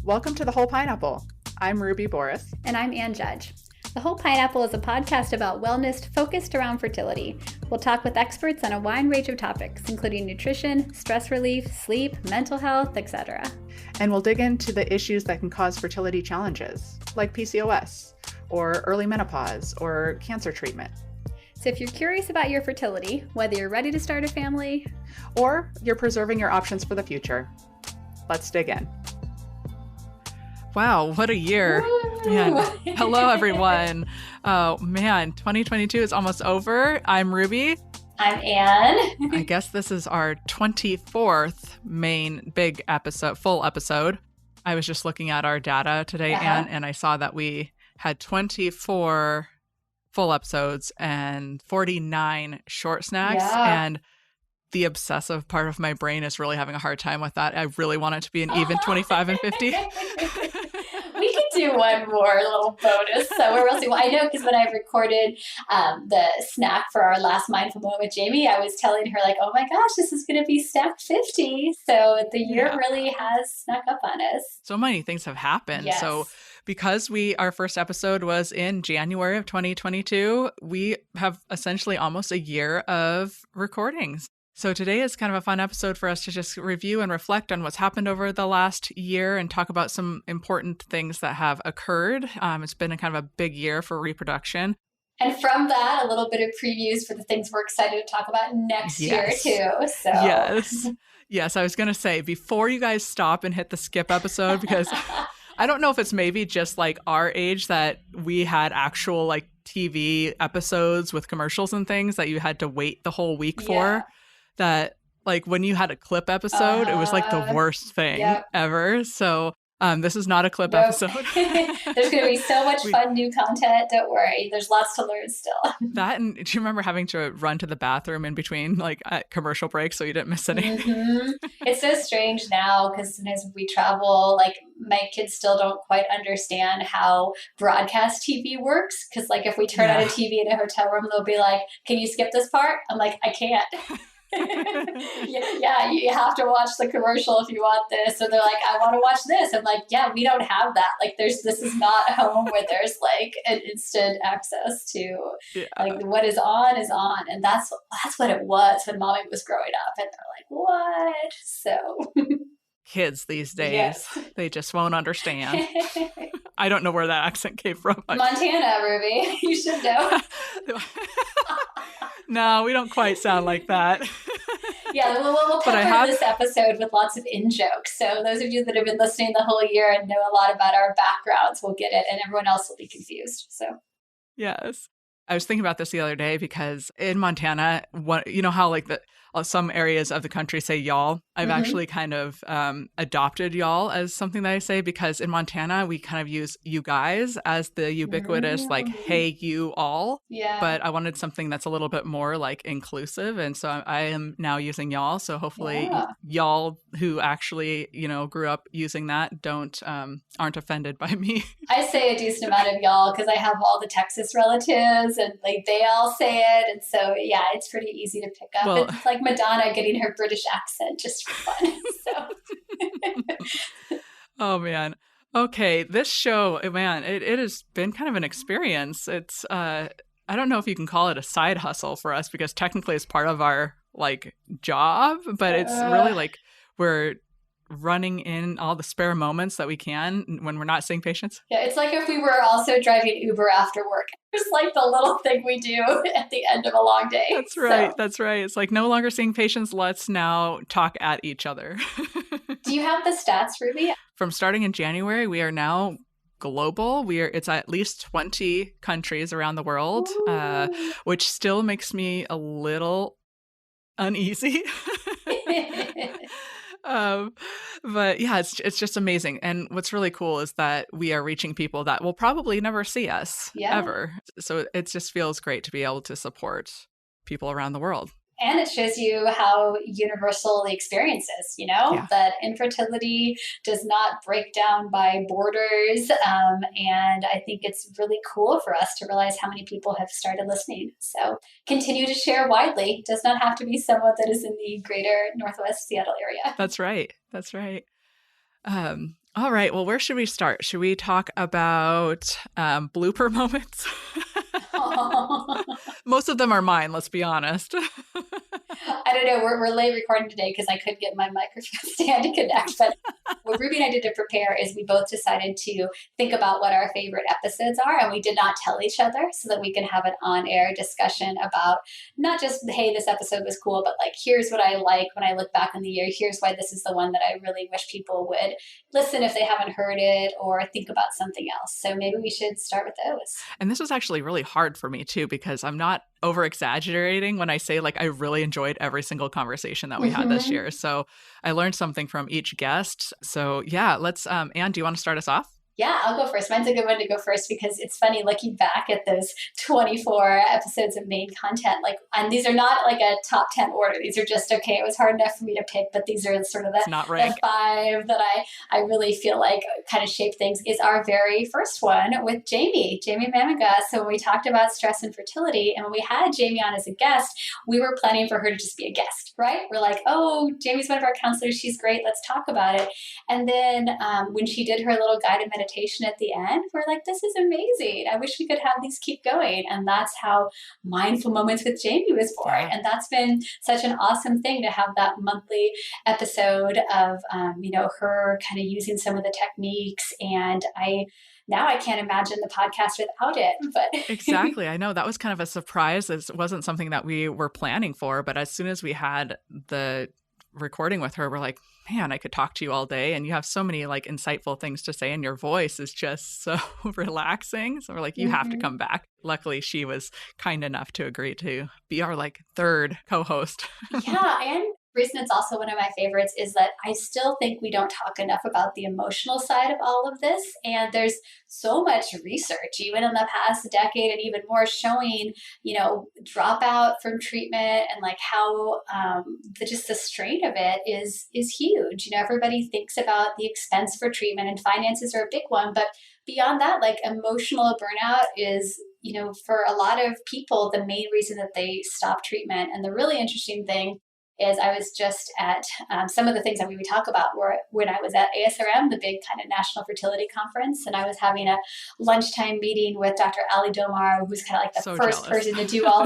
Welcome to The Whole Pineapple. I'm Ruby Boris. And I'm Ann Judge. The Whole Pineapple is a podcast about wellness focused around fertility. We'll talk with experts on a wide range of topics, including nutrition, stress relief, sleep, mental health, etc. And we'll dig into the issues that can cause fertility challenges, like PCOS, or early menopause, or cancer treatment. So if you're curious about your fertility, whether you're ready to start a family, or you're preserving your options for the future, let's dig in. Wow, what a year. Man. Hello, everyone. Oh, man, 2022 is almost over. I'm Ruby. I'm Ann. I guess this is our 24th main big episode, full episode. I was just looking at our data today, Ann, and I saw that we had 24 full episodes and 49 short snacks. Yeah. And the obsessive part of my brain is really having a hard time with that. I really want it to be an even 25 and 50. We could do one more little bonus. So we'll see. Well, I know because when I recorded the snack for our last Mindful Moment with Jamie, I was telling her like, oh my gosh, this is going to be snack 50. So the year really has snuck up on us. So many things have happened. Yes. So because our first episode was in January of 2022, we have essentially almost a year of recordings. So today is kind of a fun episode for us to just review and reflect on what's happened over the last year and talk about some important things that have occurred. It's been a kind of a big year for reproduction. And from that, a little bit of previews for the things we're excited to talk about next year too. So Yes. I was going to say, before you guys stop and hit the skip episode, because I don't know if it's maybe just like our age that we had actual like TV episodes with commercials and things that you had to wait the whole week for. That like when you had a clip episode, it was like the worst thing ever. So this is not a clip episode. There's going to be so much fun new content. Don't worry. There's lots to learn still. That, and do you remember having to run to the bathroom in between like at commercial breaks so you didn't miss anything? Mm-hmm. It's so strange now because as we travel, like my kids still don't quite understand how broadcast TV works. Because like if we turn on a TV in a hotel room, they'll be like, can you skip this part? I'm like, I can't. You have to watch the commercial if you want this. So they're like, I want to watch this. I'm like, yeah, we don't have that. Like this is not home where there's like an instant access to like what is on. And that's what it was when mommy was growing up. And they're like, what? So kids these days, they just won't understand. I don't know where that accent came from. Montana, Ruby. You should know. No, we don't quite sound like that. We'll cover this episode with lots of in-jokes. So those of you that have been listening the whole year and know a lot about our backgrounds will get it, and everyone else will be confused. So yes. I was thinking about this the other day because in Montana, you know how like some areas of the country say y'all? I've actually kind of adopted y'all as something that I say because in Montana, we kind of use you guys as the ubiquitous, like, hey, you all. Yeah. But I wanted something that's a little bit more like inclusive. And so I am now using y'all. So hopefully y'all who actually, grew up using that aren't offended by me. I say a decent amount of y'all because I have all the Texas relatives and like they all say it. And so, it's pretty easy to pick up. Well, it's like Madonna getting her British accent just for fun. So. Oh, man. Okay. This show, man, it has been kind of an experience. It's, I don't know if you can call it a side hustle for us because technically it's part of our like job, but it's really like we're running in all the spare moments that we can when we're not seeing patients. Yeah, it's like if we were also driving Uber after work. It's like the little thing we do at the end of a long day. That's right. That's right. It's like no longer seeing patients. Let's now talk at each other. Do you have the stats, Ruby? From starting in January, we are now global. It's at least 20 countries around the world, which still makes me a little uneasy. But yeah, it's just amazing. And what's really cool is that we are reaching people that will probably never see us ever. So it just feels great to be able to support people around the world. And it shows you how universal the experience is, that infertility does not break down by borders. And I think it's really cool for us to realize how many people have started listening. So continue to share widely. It does not have to be someone that is in the greater Northwest Seattle area. That's right. That's right. All right. Well, where should we start? Should we talk about blooper moments? Most of them are mine, let's be honest. I don't know. We're late recording today because I couldn't get my microphone stand to connect. But what Ruby and I did to prepare is we both decided to think about what our favorite episodes are. And we did not tell each other so that we can have an on-air discussion about not just, hey, this episode was cool, but like, here's what I like when I look back on the year. Here's why this is the one that I really wish people would listen if they haven't heard it or think about something else. So maybe we should start with those. And this was actually really hard for me too, because I'm not over exaggerating when I say like I really enjoyed every single conversation that we had this year. So I learned something from each guest. So yeah, let's Anne, do you want to start us off? Yeah, I'll go first. Mine's a good one to go first because it's funny looking back at those 24 episodes of main content. And these are not like a top 10 order. These are just, okay, it was hard enough for me to pick, but these are sort of the 5 that I really feel like kind of shape things. Is our very first one with Jamie Mamaga. So when we talked about stress and fertility, and when we had Jamie on as a guest, we were planning for her to just be a guest, right? We're like, oh, Jamie's one of our counselors. She's great. Let's talk about it. And then when she did her little guided meditation at the end, we're like, this is amazing. I wish we could have these keep going. And that's how Mindful Moments with Jamie was born. And that's been such an awesome thing to have that monthly episode of, her kind of using some of the techniques. And now I can't imagine the podcast without it. But exactly. I know that was kind of a surprise. It wasn't something that we were planning for, but as soon as we had the recording with her, we're like, man, I could talk to you all day. And you have so many like insightful things to say, and your voice is just so relaxing. So we're like, you have to come back. Luckily, she was kind enough to agree to be our like third co-host. Yeah. And the reason it's also one of my favorites is that I still think we don't talk enough about the emotional side of all of this. And there's so much research, even in the past decade and even more, showing, dropout from treatment and like how just the strain of it is huge. Everybody thinks about the expense for treatment, and finances are a big one. But beyond that, like emotional burnout is, for a lot of people, the main reason that they stop treatment. And the really interesting thing is I was just at some of the things that we would talk about were when I was at ASRM, the big kind of national fertility conference, and I was having a lunchtime meeting with Dr. Ali Domar, who's kind of like the first person to do all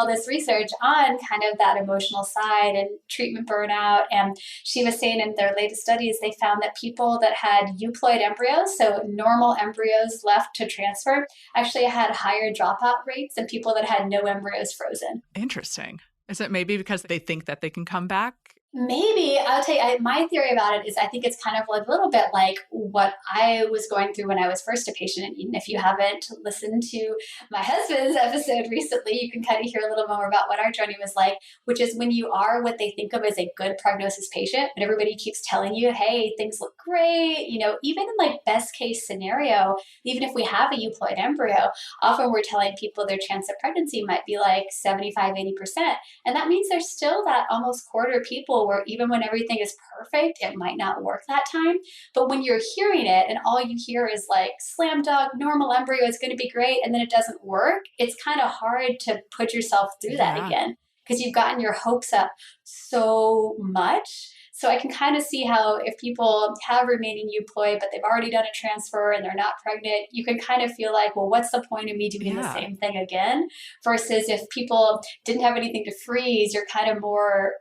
this research on kind of that emotional side and treatment burnout. And she was saying in their latest studies, they found that people that had euploid embryos, so normal embryos left to transfer, actually had higher dropout rates than people that had no embryos frozen. Interesting. Is it maybe because they think that they can come back? Maybe. I'll tell you, my theory about it is I think it's kind of like a little bit like what I was going through when I was first a patient. And even if you haven't listened to my husband's episode recently, you can kind of hear a little more about what our journey was like, which is when you are what they think of as a good prognosis patient, but everybody keeps telling you, hey, things look great. Even in like best case scenario, even if we have a euploid embryo, often we're telling people their chance of pregnancy might be like 75, 80%. And that means there's still that almost quarter people where even when everything is perfect, it might not work that time. But when you're hearing it and all you hear is like slam dunk, normal embryo is going to be great, and then it doesn't work, it's kind of hard to put yourself through that again because you've gotten your hopes up so much. So I can kind of see how if people have remaining euploid, but they've already done a transfer and they're not pregnant, you can kind of feel like, well, what's the point of me doing the same thing again? Versus if people didn't have anything to freeze, you're kind of more,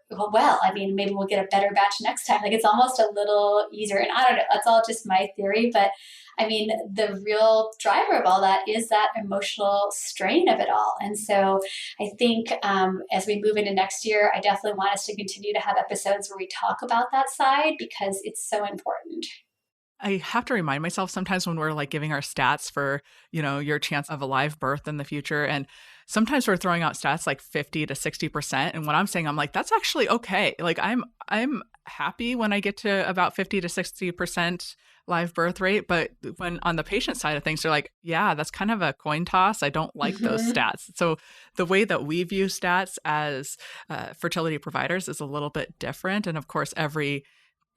maybe we'll get a better batch next time. Like it's almost a little easier. And I don't know, that's all just my theory. But the real driver of all that is that emotional strain of it all. And so I think as we move into next year, I definitely want us to continue to have episodes where we talk about that side because it's so important. I have to remind myself sometimes when we're like giving our stats for, your chance of a live birth in the future. And sometimes we're throwing out stats like 50 to 60%. And when I'm saying, I'm like, that's actually okay. Like I'm happy when I get to about 50 to 60% live birth rate. But when on the patient side of things, they're like, yeah, that's kind of a coin toss. I don't like those stats. So the way that we view stats as fertility providers is a little bit different. And of course, every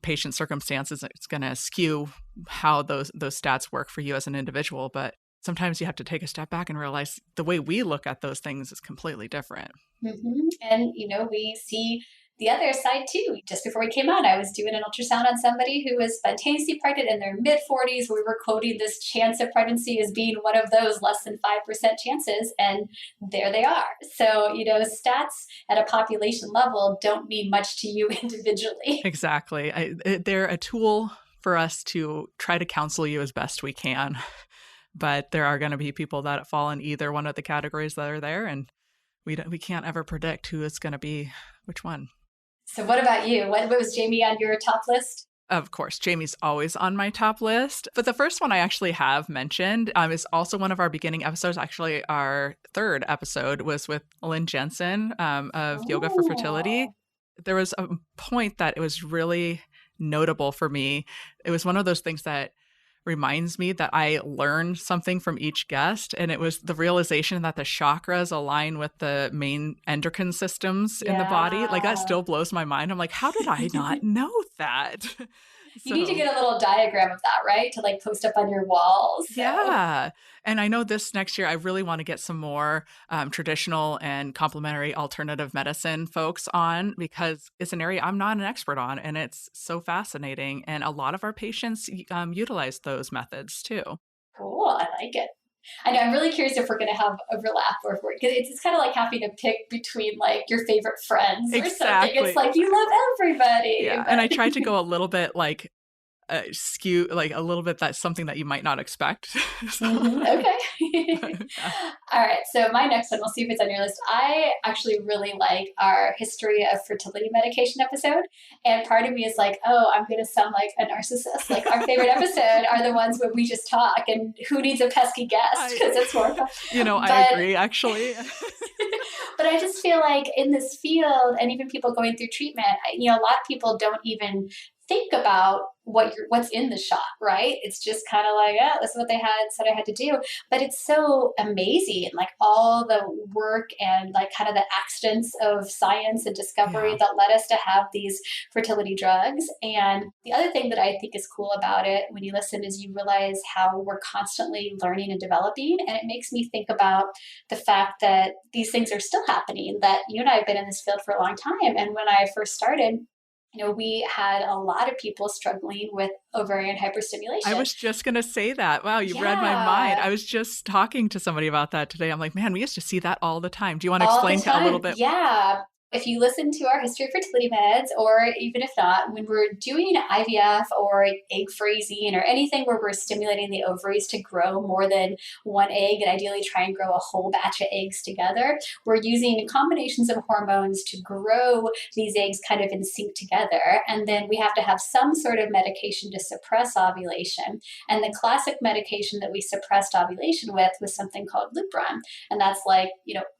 patient circumstances, it's going to skew how those stats work for you as an individual. But sometimes you have to take a step back and realize the way we look at those things is completely different. And, we see the other side too. Just before we came on, I was doing an ultrasound on somebody who was spontaneously pregnant in their mid-40s. We were quoting this chance of pregnancy as being one of those less than 5% chances, and there they are. So, stats at a population level don't mean much to you individually. Exactly. They're a tool for us to try to counsel you as best we can. But there are going to be people that fall in either one of the categories that are there, and we can't ever predict who is going to be which one. So what about you? What was Jamie on your top list? Of course, Jamie's always on my top list. But the first one I actually have mentioned is also one of our beginning episodes. Actually, our third episode was with Lynn Jensen of Yoga for Fertility. There was a point that it was really notable for me. It was one of those things that reminds me that I learned something from each guest. And it was the realization that the chakras align with the main endocrine systems in the body. Like that still blows my mind. I'm like, how did I not know that? You need to get a little diagram of that, right? To like post up on your walls. So. Yeah. And I know this next year, I really want to get some more traditional and complementary alternative medicine folks on, because it's an area I'm not an expert on, and it's so fascinating. And a lot of our patients utilize those methods too. Cool. I like it. I know. I'm really curious if we're going to have overlap, or if it's kind of like having to pick between like your favorite friends or something. It's like you love everybody. Yeah. But... And I tried to go a little bit like skew, like a little bit that's something that you might not expect. Okay. All right. So my next one, we'll see if it's on your list. I actually really like our history of fertility medication episode. And part of me is like, oh, I'm going to sound like a narcissist. Like our favorite episode are the ones where we just talk, and who needs a pesky guest? Because it's more fun. I agree, actually. But I just feel like in this field, and even people going through treatment, a lot of people don't even think about what's in the shot, right? It's just kind of like, oh, this is what they said I had to do. But it's so amazing, like all the work and like kind of the accidents of science and discovery that led us to have these fertility drugs. And the other thing that I think is cool about it when you listen is you realize how we're constantly learning and developing. And it makes me think about the fact that these things are still happening, that you and I have been in this field for a long time. And when I first started, we had a lot of people struggling with ovarian hyperstimulation. I was just going to say that. Wow, you read my mind. I was just talking to somebody about that today. I'm like, man, we used to see that all the time. Do you want to explain a little bit? Yeah. If you listen to our history of fertility meds, or even if not, when we're doing IVF or egg freezing or anything where we're stimulating the ovaries to grow more than one egg, and ideally try and grow a whole batch of eggs together, we're using combinations of hormones to grow these eggs kind of in sync together. And then we have to have some sort of medication to suppress ovulation. And the classic medication that we suppressed ovulation with was something called Lupron. And that's like,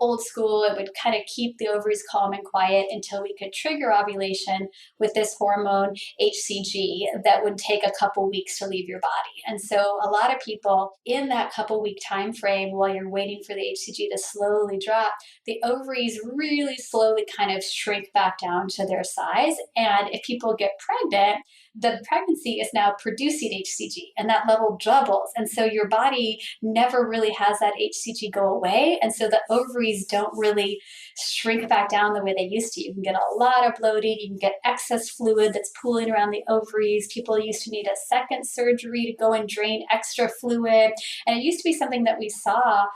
old school. It would kind of keep the ovaries calm and quiet until we could trigger ovulation with this hormone HCG that would take a couple weeks to leave your body. And so a lot of people in that couple week time frame, while you're waiting for the HCG to slowly drop, the ovaries really slowly kind of shrink back down to their size. And if people get pregnant, the pregnancy is now producing HCG, and that level doubles. And so your body never really has that HCG go away. And so the ovaries don't really shrink back down the way they used to. You can get a lot of bloating. You can get excess fluid that's pooling around the ovaries. People used to need a second surgery to go and drain extra fluid. And it used to be something that we saw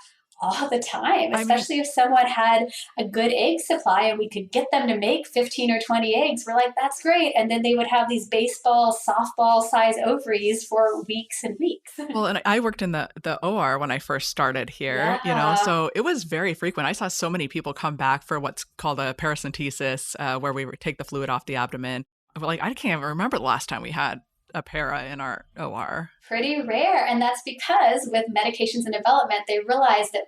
all the time, especially if someone had a good egg supply and we could get them to make 15 or 20 eggs. We're like, that's great. And then they would have these baseball, softball size ovaries for weeks and weeks. Well, and I worked in the OR when I first started here, so it was very frequent. I saw so many people come back for what's called a paracentesis, where we take the fluid off the abdomen. Like, I can't even remember the last time we had a para in our OR. Pretty rare. And that's because with medications in development, they realized that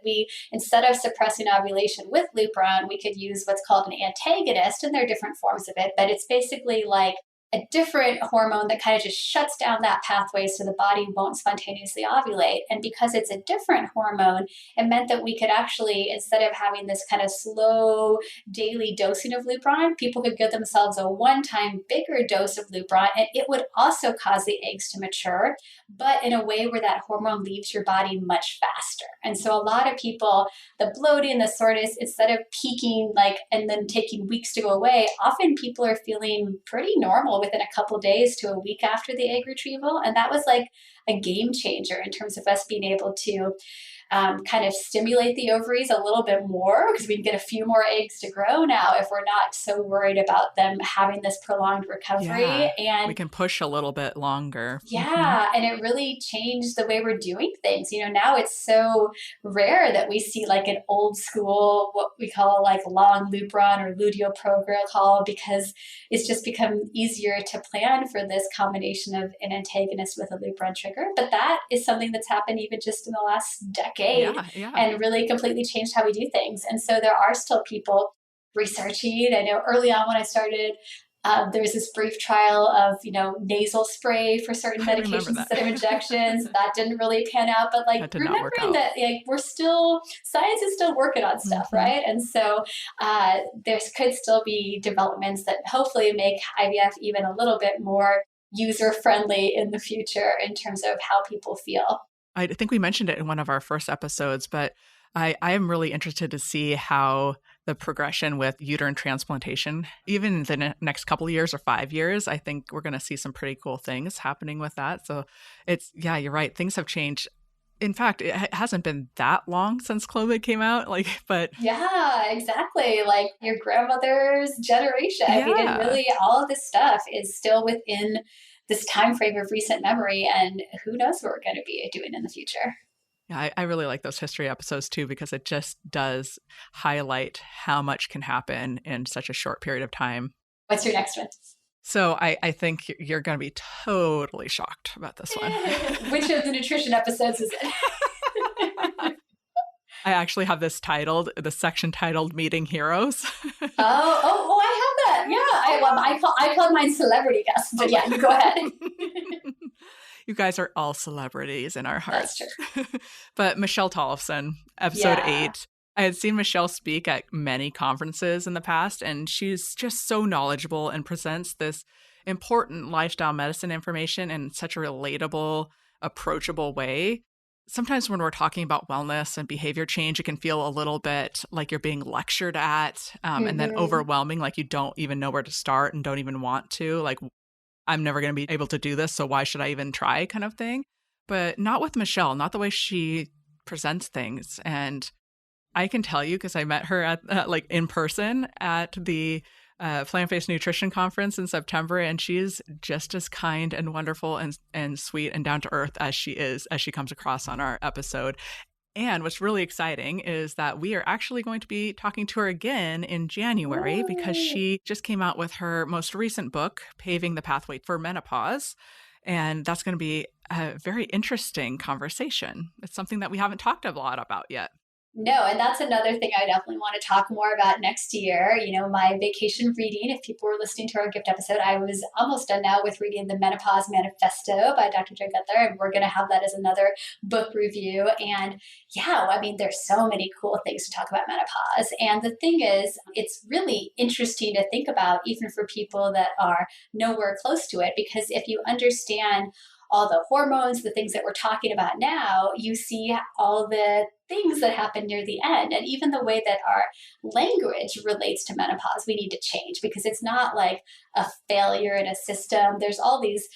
instead of suppressing ovulation with lupron, we could use what's called an antagonist, and there are different forms of it, but it's basically like a different hormone that kind of just shuts down that pathway so the body won't spontaneously ovulate. And because it's a different hormone, it meant that we could actually, instead of having this kind of slow daily dosing of Lupron, people could give themselves a one-time bigger dose of Lupron, and it would also cause the eggs to mature, but in a way where that hormone leaves your body much faster. And so a lot of people, the bloating, the soreness, instead of peaking and then taking weeks to go away, often people are feeling pretty normal within a couple days to a week after the egg retrieval. And that was like a game changer in terms of us being able to kind of stimulate the ovaries a little bit more, because we can get a few more eggs to grow now if we're not so worried about them having this prolonged recovery. Yeah, and we can push a little bit longer. Yeah. And it really changed the way we're doing things. Now it's so rare that we see like an old school, what we call like long Lupron or luteal protocol, because it's just become easier to plan for this combination of an antagonist with a Lupron trigger. But that is something that's happened even just in the last decade and really completely changed how we do things. And so there are still people researching. I know early on when I started, there was this brief trial of, nasal spray for certain medications instead of injections. That didn't really pan out, but remembering that science is still working on stuff, right? And so there could still be developments that hopefully make IVF even a little bit more user-friendly in the future in terms of how people feel. I think we mentioned it in one of our first episodes, but I am really interested to see how the progression with uterine transplantation, even in the next couple of years or 5 years, I think we're going to see some pretty cool things happening with that. So you're right. Things have changed. In fact, it hasn't been that long since Clomid came out, but yeah, exactly. Like your grandmother's generation. I mean, and really all of this stuff is still within this time frame of recent memory, and who knows what we're going to be doing in the future. Yeah, I really like those history episodes too, because it just does highlight how much can happen in such a short period of time. What's your next one? So I think you're going to be totally shocked about this one. Which of the nutrition episodes is it? I actually have the section titled Meeting Heroes. Oh, I have that. Yeah, I call mine celebrity guests, but yeah, you go ahead. You guys are all celebrities in our hearts. That's true. But Michelle Tollefson, episode 8. I had seen Michelle speak at many conferences in the past, and she's just so knowledgeable and presents this important lifestyle medicine information in such a relatable, approachable way. Sometimes when we're talking about wellness and behavior change, it can feel a little bit like you're being lectured at, and then overwhelming, like you don't even know where to start and don't even want to. Like, I'm never going to be able to do this, so why should I even try, kind of thing. But not with Michelle, not the way she presents things. And I can tell you, because I met her at in person at the Plant-Based Nutrition Conference in September, and she's just as kind and wonderful and sweet and down to earth as she comes across on our episode. And what's really exciting is that we are actually going to be talking to her again in January, because she just came out with her most recent book, Paving the Pathway for Menopause. And that's going to be a very interesting conversation. It's something that we haven't talked a lot about yet. No, and that's another thing I definitely want to talk more about next year. My vacation reading, if people were listening to our gift episode, I was almost done now with reading the Menopause Manifesto by Dr. Joe Gunther, and we're going to have that as another book review. And there's so many cool things to talk about menopause. And the thing is, it's really interesting to think about, even for people that are nowhere close to it, because if you understand all the hormones, the things that we're talking about now, you see all the things that happen near the end. And even the way that our language relates to menopause, we need to change, because it's not like a failure in a system. There's all these,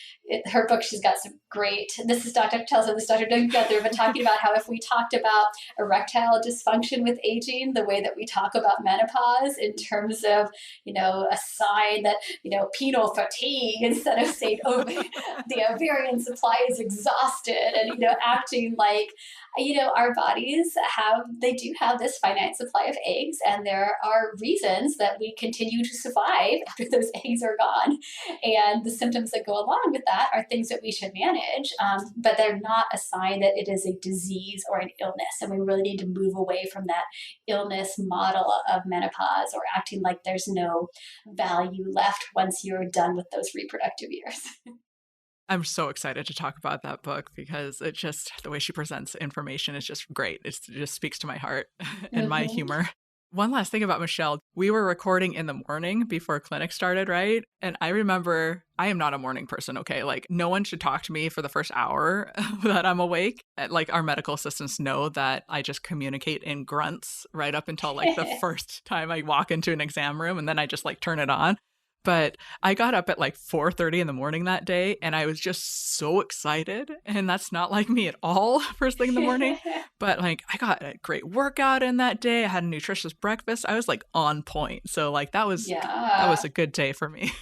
her book, she's got some great, this is Dr. Gunther, but talking about how if we talked about erectile dysfunction with aging, the way that we talk about menopause in terms of, a sign that, penile fatigue, instead of saying, the ovarian supply is exhausted, and, acting like, our bodies they do have this finite supply of eggs, and there are reasons that we continue to survive after those eggs are gone. And the symptoms that go along with that are things that we should manage, but they're not a sign that it is a disease or an illness. And we really need to move away from that illness model of menopause, or acting like there's no value left once you're done with those reproductive years. I'm so excited to talk about that book because it just, the way she presents information is just great. It just speaks to my heart and my humor. One last thing about Michelle, we were recording in the morning before clinic started, right? And I remember, I am not a morning person, okay? Like, no one should talk to me for the first hour that I'm awake. Like, our medical assistants know that I just communicate in grunts right up until like the first time I walk into an exam room, and then I just like turn it on. But I got up at like 4:30 in the morning that day, and I was just so excited. And that's not like me at all first thing in the morning. But like, I got a great workout in that day. I had a nutritious breakfast. I was like on point. So like that was a good day for me.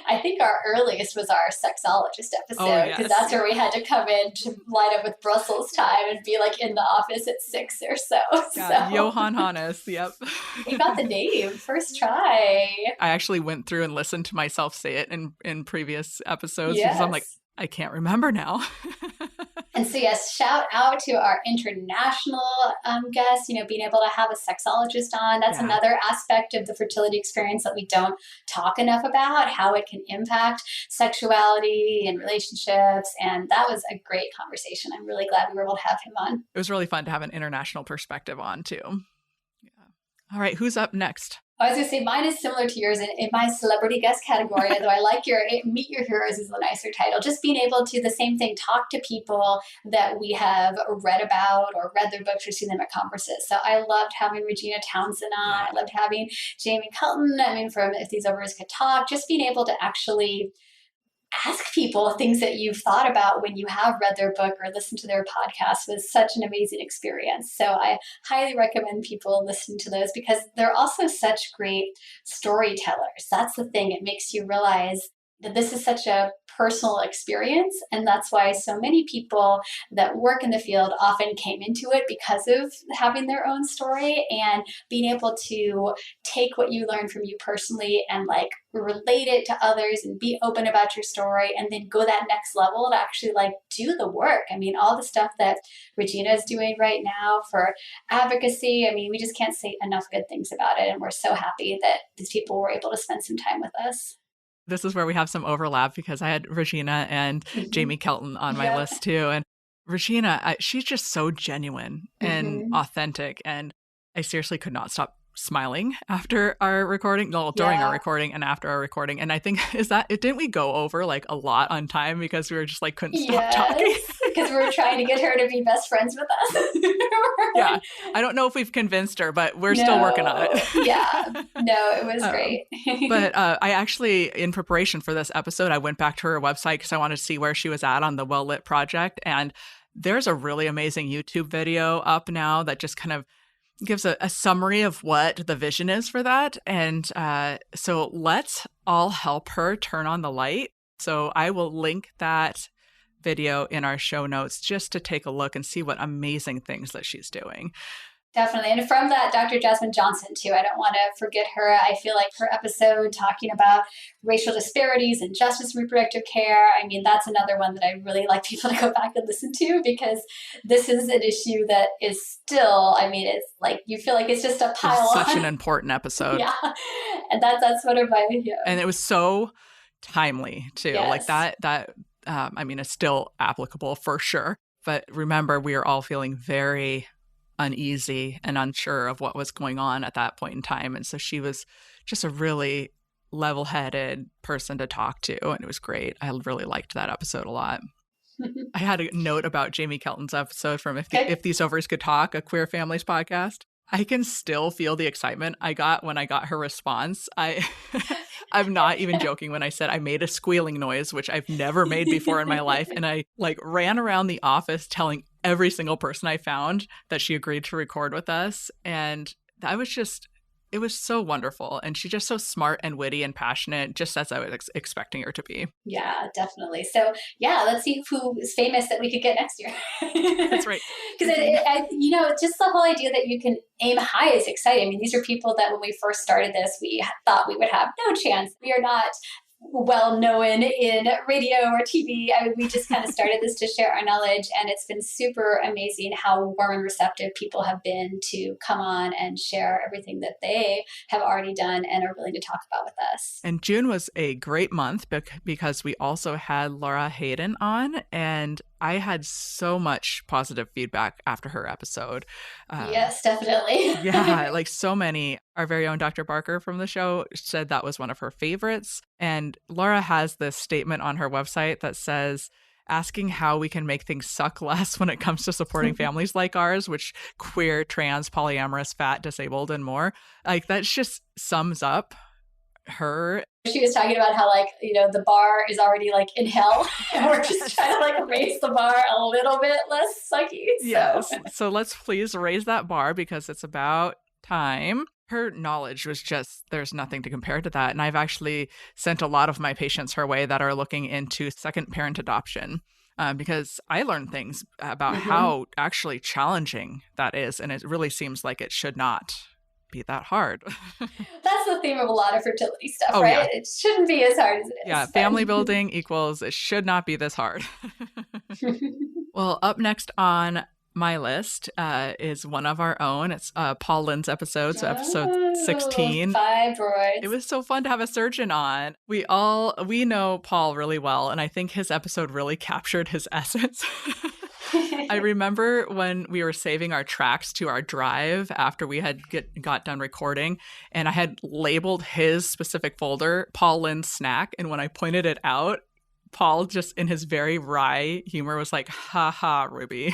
I think our earliest was our sexologist episode, because that's where we had to come in to line up with Brussels time and be like in the office at 6 or so. Yeah, Johann Hannes, yep. You got the name, first try. I actually went through and listened to myself say it in previous episodes because I'm like, I can't remember now. And so, yes, shout out to our international guests, being able to have a sexologist on. That's another aspect of the fertility experience that we don't talk enough about, how it can impact sexuality and relationships. And that was a great conversation. I'm really glad we were able to have him on. It was really fun to have an international perspective on, too. Yeah. All right, who's up next? I was going to say mine is similar to yours in my celebrity guest category, although I like your Meet Your Heroes is the nicer title. Just being able to, the same thing, talk to people that we have read about or read their books or seen them at conferences. So I loved having Regina Townsend on. I loved having Jamie Kelton, from If These Ovaries Could Talk. Just being able to actually ask people things that you've thought about when you have read their book or listened to their podcast was such an amazing experience. So I highly recommend people listen to those because they're also such great storytellers. That's the thing. It makes you realize that this is such a personal experience. And that's why so many people that work in the field often came into it because of having their own story and being able to take what you learn from you personally and like relate it to others and be open about your story and then go that next level to actually like do the work. I mean, all the stuff that Regina is doing right now for advocacy, I mean, we just can't say enough good things about it. And we're so happy that these people were able to spend some time with us. This is where we have some overlap because I had Regina and Jamie Kelton on my list too. And Regina, she's just so genuine and authentic. And I seriously could not stop smiling after our recording, during our recording and after our recording. And I think, didn't we go over like a lot on time because we were just like, couldn't stop talking? Because we were trying to get her to be best friends with us. Yeah. I don't know if we've convinced her, but we're still working on it. It was great. But I actually, in preparation for this episode, I went back to her website because I wanted to see where she was at on the Well Lit project. And there's a really amazing YouTube video up now that just kind of gives a summary of what the vision is for that. And so let's all help her turn on the light. So I will link that video in our show notes just to take a look and see what amazing things that she's doing. Definitely. And from that, Dr. Jasmine Johnson, too. I don't want to forget her. I feel like her episode talking about racial disparities and justice in reproductive care, I mean, that's another one that I really like people to go back and listen to because this is an issue that is still, I mean, it's like you feel like it's just a pile on. Such an important episode. Yeah. And that's one of my, And it was so timely, too. Yes. Like that, I mean, it's still applicable for sure. But remember, we are all feeling very uneasy and unsure of what was going on at that point in time. And so she was just a really level-headed person to talk to. And it was great. I really liked that episode a lot. I had a note about Jamie Kelton's episode from If These Ovaries Could Talk, a Queer Families podcast. I can still feel the excitement I got when I got her response. I'm not even joking when I said I made a squealing noise, which I've never made before in my life. And I like ran around the office telling every single person I found that she agreed to record with us. And I was just It was so wonderful. And she's just so smart and witty and passionate, just as I was expecting her to be. Yeah, definitely. So yeah, let's see who is famous that we could get next year. That's right. Because just the whole idea that you can aim high is exciting. I mean, these are people that when we first started this, we thought we would have no chance. We are not well known in radio or TV. I mean, we just kind of started this to share our knowledge, and it's been super amazing how warm and receptive people have been to come on and share everything that they have already done and are willing to talk about with us. And June was a great month because we also had Laura Hayden on, and I had so much positive feedback after her episode. Yes, definitely. Yeah, like so many. Our very own Dr. Barker from the show said that was one of her favorites. And Laura has this statement on her website that says, asking how we can make things suck less when it comes to supporting families like ours, which queer, trans, polyamorous, fat, disabled, and more. Like that just sums up her. She was talking about how the bar is already like in hell and we're just trying to raise the bar a little bit less sucky. So. Yes. So let's please raise that bar because it's about time. Her knowledge was just, there's nothing to compare to that. And I've actually sent a lot of my patients her way that are looking into second parent adoption because I learned things about how actually challenging that is. And it really seems like it should not be that hard. That's the theme of a lot of fertility stuff, right? Yeah. It shouldn't be as hard as it is. Yeah, family building equals it should not be this hard. Well, up next on my list is one of our own. It's Paul Lynn's episode, so episode 16. Fibroids. It was so fun to have a surgeon on. We know Paul really well, and I think his episode really captured his essence. I remember when we were saving our tracks to our drive after we had got done recording, and I had labeled his specific folder, Paul Lynn's snack, and when I pointed it out, Paul just in his very wry humor was like, ha ha, Ruby.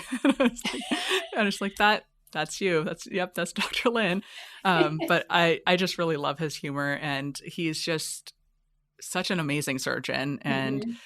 And it's like, that's you. That's Dr. Lynn. But I just really love his humor, and he's just such an amazing surgeon and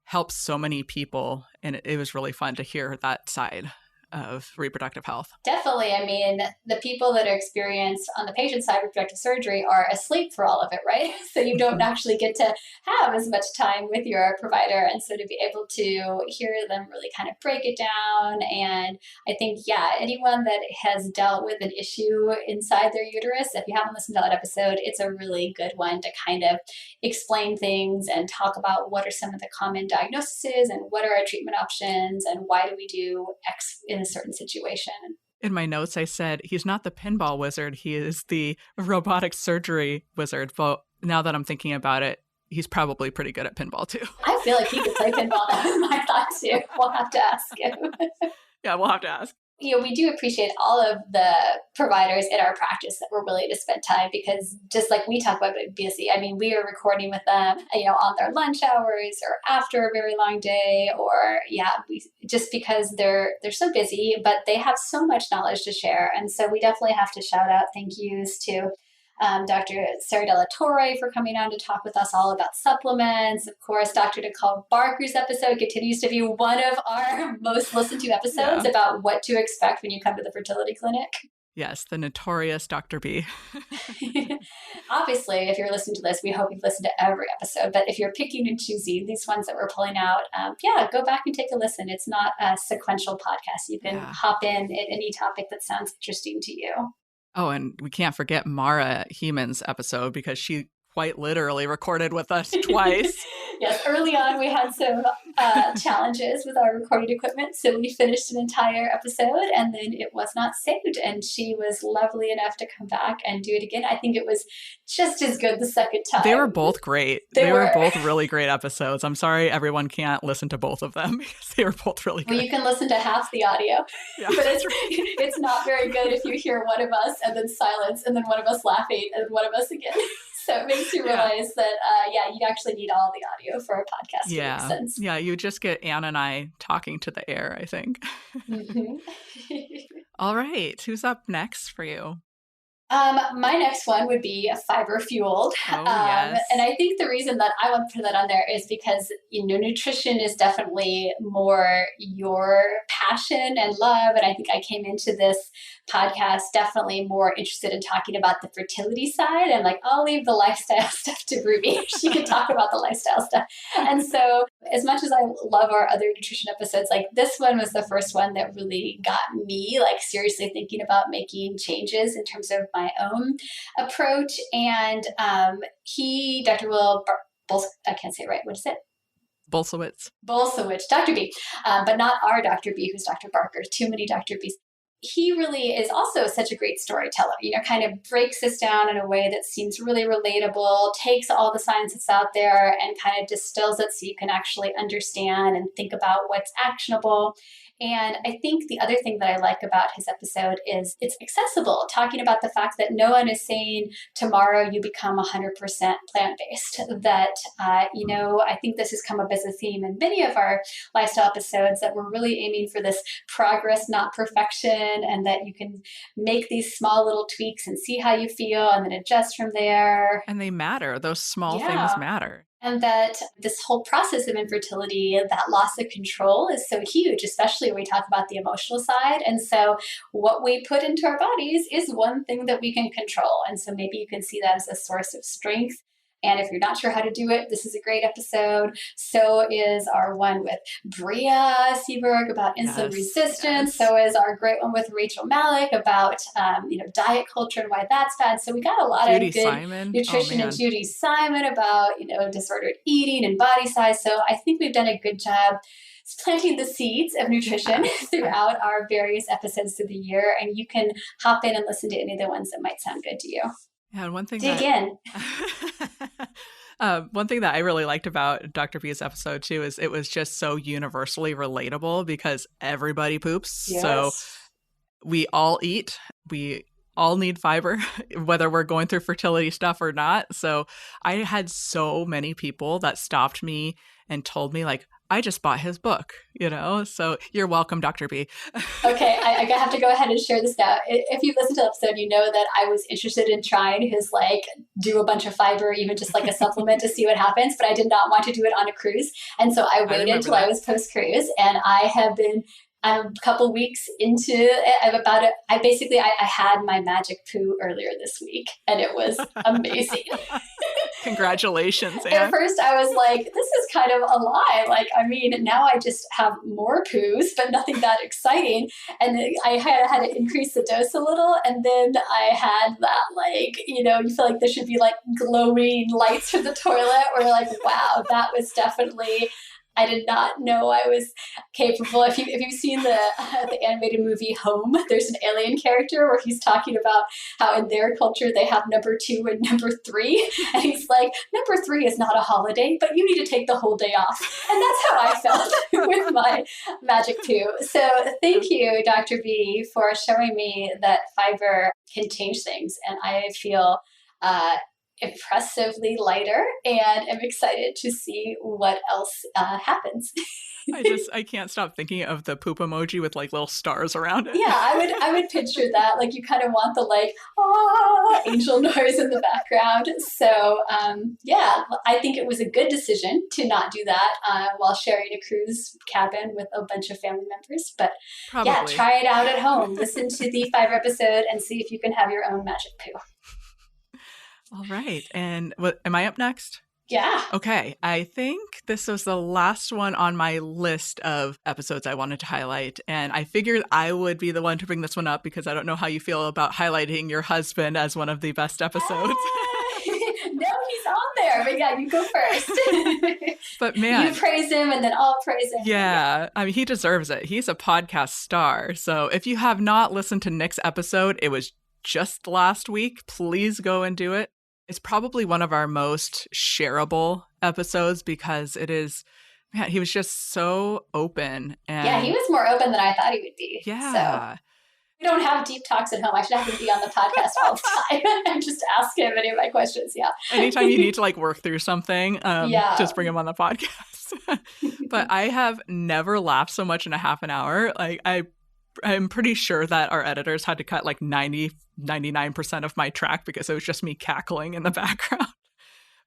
helps so many people. And it was really fun to hear that side of reproductive health. Definitely. I mean, the people that are experienced on the patient side of reproductive surgery are asleep for all of it, right? So you don't actually get to have as much time with your provider. And so to be able to hear them really kind of break it down. And I think, anyone that has dealt with an issue inside their uterus, if you haven't listened to that episode, it's a really good one to kind of explain things and talk about what are some of the common diagnoses and what are our treatment options and why do we do X in a certain situation. In my notes, I said, he's not the pinball wizard. He is the robotic surgery wizard. But now that I'm thinking about it, he's probably pretty good at pinball too. I feel like he could play pinball. That was my thought too. We'll have to ask him. Yeah, we'll have to ask. We do appreciate all of the providers in our practice that were willing to spend time because just like we talk about busy, I mean, we are recording with them, on their lunch hours or after a very long day or just because they're so busy, but they have so much knowledge to share. And so we definitely have to shout out thank yous to Dr. Sarah Della Torre for coming on to talk with us all about supplements. Of course, Dr. Nicole Barker's episode continues to be one of our most listened to episodes about what to expect when you come to the fertility clinic. Yes, the notorious Dr. B. Obviously, if you're listening to this, we hope you've listened to every episode. But if you're picking and choosing these ones that we're pulling out, go back and take a listen. It's not a sequential podcast. You can hop in at any topic that sounds interesting to you. Oh, and we can't forget Mara Heeman's episode because she quite literally recorded with us twice. Yes, early on we had some challenges with our recording equipment, so we finished an entire episode and then it was not saved, and she was lovely enough to come back and do it again. I think it was just as good the second time. They were both great. They were both really great episodes. I'm sorry everyone can't listen to both of them because they were both really good. Well, you can listen to half the audio, but it's not very good if you hear one of us and then silence and then one of us laughing and then one of us again. So it makes you realize that, you actually need all the audio for a podcast to make sense. Yeah, you just get Anne and I talking to the air, I think. All right. Who's up next for you? My next one would be fiber fueled. Oh, yes. And I think the reason that I want to put that on there is because, nutrition is definitely more your passion and love. And I think I came into this podcast definitely more interested in talking about the fertility side. And like, I'll leave the lifestyle stuff to Ruby. She can talk about the lifestyle stuff. And so as much as I love our other nutrition episodes, like this one was the first one that really got me like seriously thinking about making changes in terms of my own approach. And Dr. I can't say it right. What is it? Bolsowitz, Dr. B, but not our Dr. B, who's Dr. Barker. Too many Dr. Bs. He really is also such a great storyteller, kind of breaks this down in a way that seems really relatable, takes all the science that's out there and kind of distills it so you can actually understand and think about what's actionable. And I think the other thing that I like about his episode is it's accessible, talking about the fact that no one is saying tomorrow you become 100% plant-based. That, I think this has come up as a theme in many of our lifestyle episodes, that we're really aiming for this progress, not perfection, and that you can make these small little tweaks and see how you feel and then adjust from there. And they matter. Those small things matter. And that this whole process of infertility, that loss of control is so huge, especially when we talk about the emotional side. And so what we put into our bodies is one thing that we can control. And so maybe you can see that as a source of strength. And if you're not sure how to do it, this is a great episode. So is our one with Bria Seberg about insulin resistance. Yes. So is our great one with Rachel Malik about diet culture and why that's bad. So we got a lot Judy of good Simon. nutrition, and Judy Simon about disordered eating and body size. So I think we've done a good job planting the seeds of nutrition throughout our various episodes through the year. And you can hop in and listen to any of the ones that might sound good to you. Yeah, and one thing one thing that I really liked about Dr. B's episode too is it was just so universally relatable because everybody poops. Yes. So we all eat. We all need fiber, whether we're going through fertility stuff or not. So I had so many people that stopped me and told me like, I just bought his book, so you're welcome, Dr. B. Okay, I have to go ahead and share this now. If you've listened to the episode, you know that I was interested in trying his do a bunch of fiber, even just like a supplement to see what happens, but I did not want to do it on a cruise. And so I waited until I was post-cruise, and I have been a couple weeks into it. I had my magic poo earlier this week, and it was amazing. Congratulations, Anne. At first I was like, this is kind of a lie. Now I just have more poos, but nothing that exciting. And then I had to increase the dose a little. And then I had that, you feel like there should be glowing lights from the toilet where wow, that was definitely, I did not know I was capable. If you've seen the animated movie Home, there's an alien character where he's talking about how in their culture they have number 2 and number 3, and he's like, number 3 is not a holiday, but you need to take the whole day off. And that's how I felt with my magic poo. So thank you, Dr. B, for showing me that fiber can change things, and I feel impressively lighter and am excited to see what else happens. I can't stop thinking of the poop emoji with little stars around it. Yeah, I would picture that. You kind of want the angel noise in the background. So I think it was a good decision to not do that while sharing a cruise cabin with a bunch of family members. But probably. Yeah, try it out at home. Listen to the 5 episode and see if you can have your own magic poo. All right. And am I up next? Yeah. Okay. I think this was the last one on my list of episodes I wanted to highlight. And I figured I would be the one to bring this one up because I don't know how you feel about highlighting your husband as one of the best episodes. No, he's on there. But yeah, you go first. But man. You praise him and then I'll praise him. Yeah. I mean, he deserves it. He's a podcast star. So if you have not listened to Nick's episode, it was just last week. Please go and do it. It's probably one of our most shareable episodes because it is, man, he was just so open. And yeah, he was more open than I thought he would be. Yeah. So we don't have deep talks at home. I should have him be on the podcast all the time and just ask him any of my questions. Yeah. Anytime you need to work through something, just bring him on the podcast. But I have never laughed so much in a half an hour. I I'm pretty sure that our editors had to cut like 99% of my track because it was just me cackling in the background.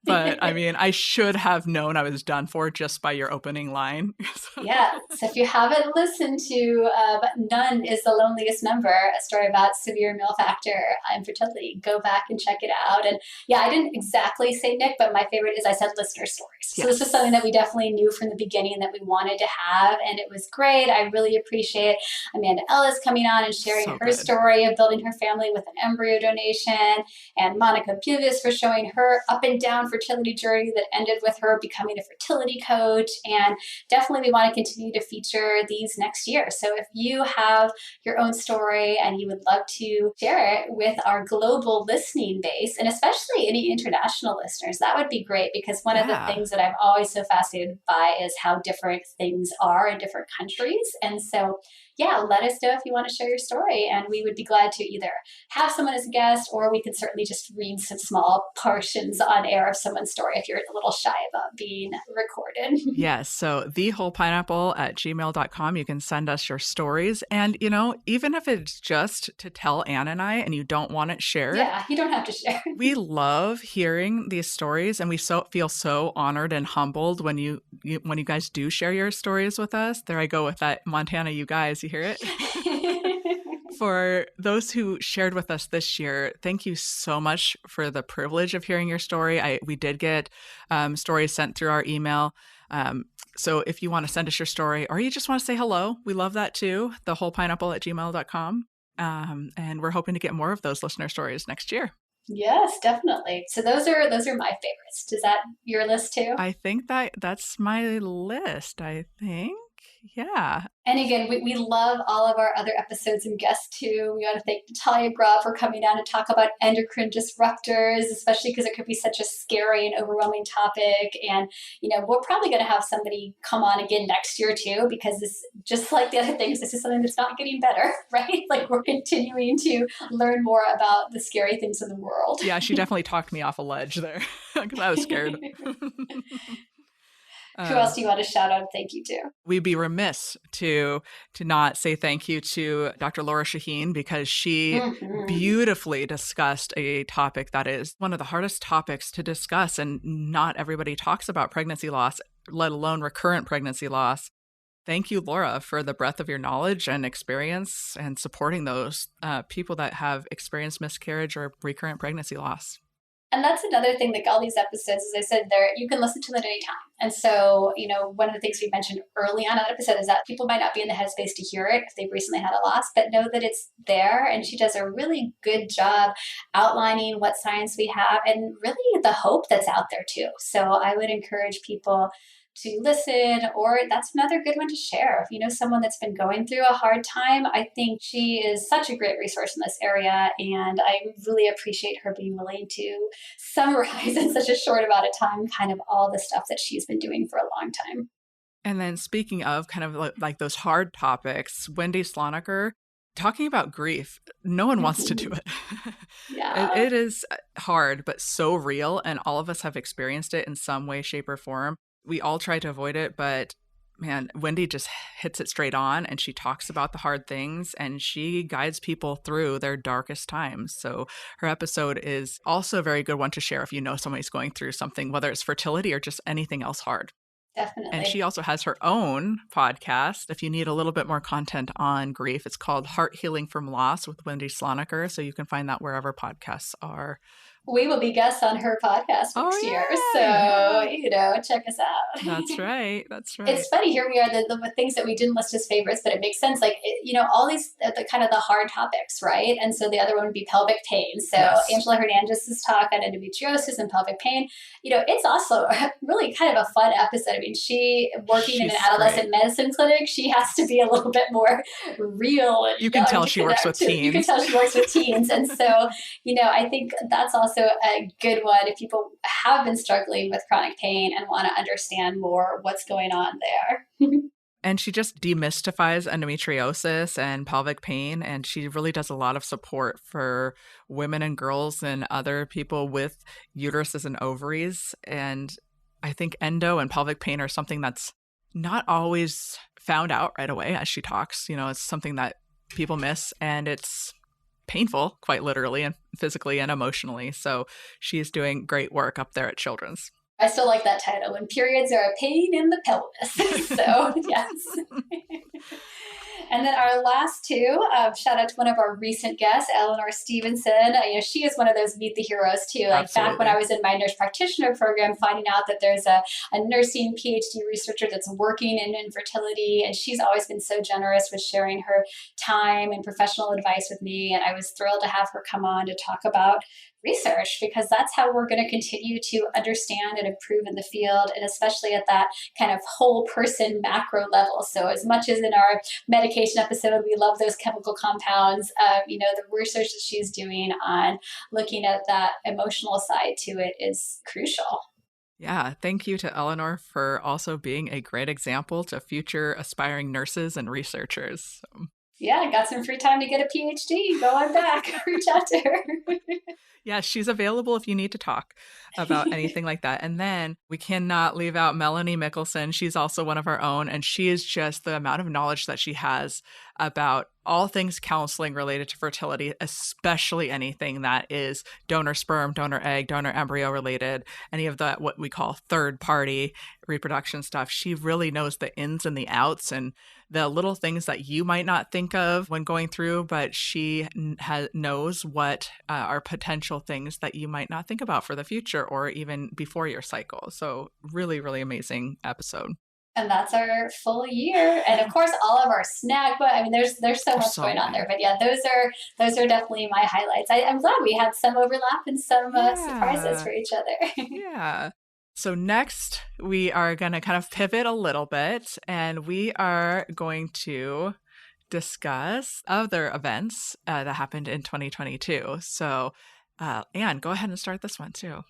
But I mean, I should have known I was done for just by your opening line. Yeah. So if you haven't listened to None is the Loneliest Number, a story about severe male factor infertility, go back and check it out. And yeah, I didn't exactly say Nick, but my favorite is I said listener stories. So Yes. this is something that we definitely knew from the beginning that we wanted to have. And it was great. I really appreciate Amanda Ellis coming on and sharing her story of building her family with an embryo donation, and Monica Pubis for showing her up and down fertility journey that ended with her becoming a fertility coach. And definitely we want to continue to feature these next year. So if you have your own story and you would love to share it with our global listening base, and especially any international listeners, that would be great, because one of the things that I'm always so fascinated by is how different things are in different countries. And so yeah, let us know if you want to share your story, and we would be glad to either have someone as a guest, or we could certainly just read some small portions on air of someone's story if you're a little shy about being recorded. Yes. So thewholepineapple@gmail.com. You can send us your stories. And, you know, even if it's just to tell Anne and I and you don't want it shared. Yeah, you don't have to share. We love hearing these stories, and we feel so honored and humbled when you guys do share your stories with us. There I go with that Montana, you guys. You hear it? For those who shared with us this year, thank you so much for the privilege of hearing your story. We did get stories sent through our email. So if you want to send us your story, or you just want to say hello, we love that too. thewholepineapple@gmail.com. And we're hoping to get more of those listener stories next year. Yes, definitely. So those are my favorites. Is that your list too? I think that's my list, I think. Yeah. And again, we love all of our other episodes and guests too. We want to thank Natalia Groff for coming down to talk about endocrine disruptors, especially because it could be such a scary and overwhelming topic. And, you know, we're probably going to have somebody come on again next year too, because this, just like the other things, this is something that's not getting better, right? Like we're continuing to learn more about the scary things in the world. Yeah, she definitely talked me off a ledge there because I was scared. Who else do you want to shout out and thank you to? We'd be remiss to not say thank you to Dr. Laura Shaheen, because she beautifully discussed a topic that is one of the hardest topics to discuss, and not everybody talks about pregnancy loss, let alone recurrent pregnancy loss. Thank you, Laura, for the breadth of your knowledge and experience and supporting those people that have experienced miscarriage or recurrent pregnancy loss. And that's another thing, like all these episodes, as I said, you can listen to them at any time. And so, you know, one of the things we mentioned early on in that episode is that people might not be in the headspace to hear it if they've recently had a loss, but know that it's there. And she does a really good job outlining what science we have and really the hope that's out there too. So I would encourage people to listen, or that's another good one to share. If you know someone that's been going through a hard time, I think she is such a great resource in this area, and I really appreciate her being willing to summarize in such a short amount of time kind of all the stuff that she's been doing for a long time. And then speaking of kind of like those hard topics, Wendy Sloniker, talking about grief, no one wants to do it. Yeah. It is hard, but so real, and all of us have experienced it in some way, shape, or form. We all try to avoid it, but man, Wendy just hits it straight on, and she talks about the hard things, and she guides people through their darkest times. So her episode is also a very good one to share if you know somebody's going through something, whether it's fertility or just anything else hard. Definitely. And she also has her own podcast. If you need a little bit more content on grief, it's called Heart Healing from Loss with Wendy Sloniker. So you can find that wherever podcasts are. We will be guests on her podcast next year. So, you know, check us out. That's right. That's right. It's funny. Here we are, the things that we didn't list as favorites, but it makes sense. Like, you know, all these, the kind of the hard topics, right? And so the other one would be pelvic pain. So Angela Hernandez's talk on endometriosis and pelvic pain, you know, it's also really kind of a fun episode. I mean, she's in an adolescent medicine clinic. She has to be a little bit more real. And you can tell she works with teens. You can tell she works with teens. And so, you know, I think that's also a good one if people have been struggling with chronic pain and want to understand more what's going on there. And she just demystifies endometriosis and pelvic pain, and she really does a lot of support for women and girls and other people with uteruses and ovaries. And I think endo and pelvic pain are something that's not always found out right away as she talks. You know, it's something that people miss, and it's painful, quite literally and physically and emotionally. So she's doing great work up there at Children's. I still like that title, When Periods Are a Pain in the Pelvis. So, yes. And then our last two, shout out to one of our recent guests, Eleanor Stevenson. She is one of those Meet the Heroes too. Like Absolutely. back when I was in my nurse practitioner program, finding out that there's a nursing PhD researcher that's working in infertility, and she's always been so generous with sharing her time and professional advice with me. And I was thrilled to have her come on to talk about research, because that's how we're going to continue to understand and improve in the field, and especially at that kind of whole person macro level. So as much as in our medication episode, we love those chemical compounds, the research that she's doing on looking at that emotional side to it is crucial. Yeah, thank you to Eleanor for also being a great example to future aspiring nurses and researchers. Yeah, I got some free time to get a PhD. Go on back, reach out to her. Yeah, she's available if you need to talk about anything like that. And then we cannot leave out Melanie Mickelson. She's also one of our own, and she is just the amount of knowledge that she has about all things counseling related to fertility, especially anything that is donor sperm, donor egg, donor embryo related, any of the what we call third party reproduction stuff. She really knows the ins and the outs and the little things that you might not think of when going through, but she knows what are potential things that you might not think about for the future or even before your cycle. So really, really amazing episode. And that's our full year. And of course, all of our snack, but I mean, there's so much going on there. But yeah, those are definitely my highlights. I'm glad we had some overlap and some surprises for each other. Yeah. So next, we are going to kind of pivot a little bit, and we are going to discuss other events that happened in 2022. So, Anne, go ahead and start this one too.